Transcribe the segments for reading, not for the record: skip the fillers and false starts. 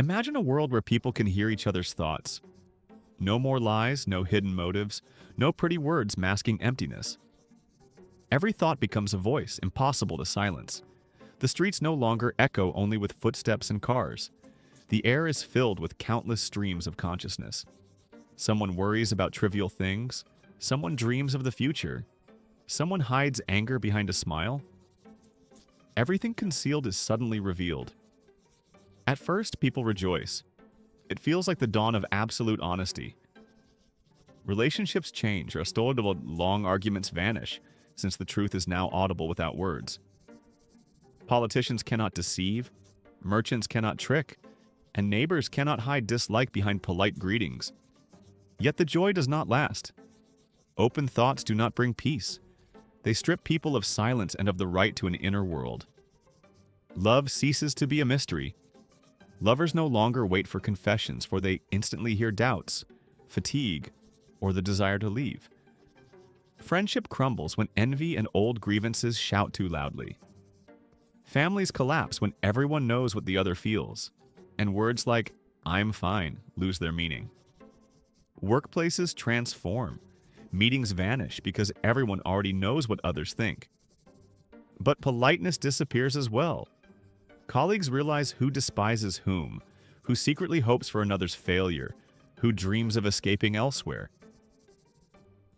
Imagine a world where people can hear each other's thoughts. No more lies, no hidden motives, no pretty words masking emptiness. Every thought becomes a voice, impossible to silence. The streets no longer echo only with footsteps and cars. The air is filled with countless streams of consciousness. Someone worries about trivial things. Someone dreams of the future. Someone hides anger behind a smile. Everything concealed is suddenly revealed. At first, people rejoice. It feels like the dawn of absolute honesty. Relationships change, or long arguments vanish, since the truth is now audible without words. Politicians cannot deceive, merchants cannot trick, and neighbors cannot hide dislike behind polite greetings. Yet the joy does not last. Open thoughts do not bring peace. They strip people of silence and of the right to an inner world. Love ceases to be a mystery. Lovers no longer wait for confessions, for they instantly hear doubts, fatigue, or the desire to leave. Friendship crumbles when envy and old grievances shout too loudly. Families collapse when everyone knows what the other feels, and words like, "I'm fine," lose their meaning. Workplaces transform. Meetings vanish because everyone already knows what others think. But politeness disappears as well. Colleagues realize who despises whom, who secretly hopes for another's failure, who dreams of escaping elsewhere.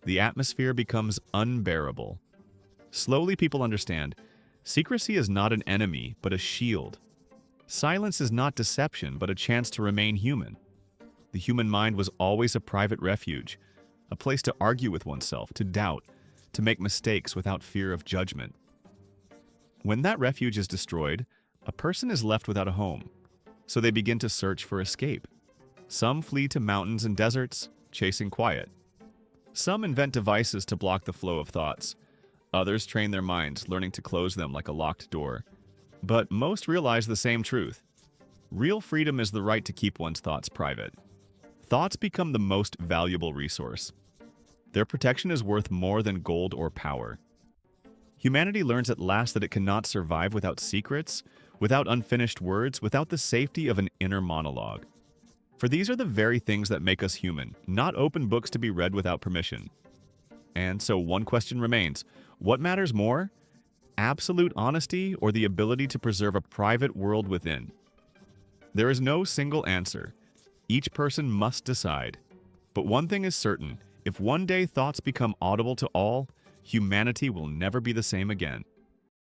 The atmosphere becomes unbearable. Slowly people understand, secrecy is not an enemy, but a shield. Silence is not deception, but a chance to remain human. The human mind was always a private refuge, a place to argue with oneself, to doubt, to make mistakes without fear of judgment. When that refuge is destroyed, a person is left without a home, so they begin to search for escape. Some flee to mountains and deserts, chasing quiet. Some invent devices to block the flow of thoughts. Others train their minds, learning to close them like a locked door. But most realize the same truth. Real freedom is the right to keep one's thoughts private. Thoughts become the most valuable resource. Their protection is worth more than gold or power. Humanity learns at last that it cannot survive without secrets, without unfinished words, without the safety of an inner monologue. For these are the very things that make us human, not open books to be read without permission. And so one question remains: what matters more? Absolute honesty or the ability to preserve a private world within? There is no single answer. Each person must decide. But one thing is certain: if one day thoughts become audible to all, humanity will never be the same again.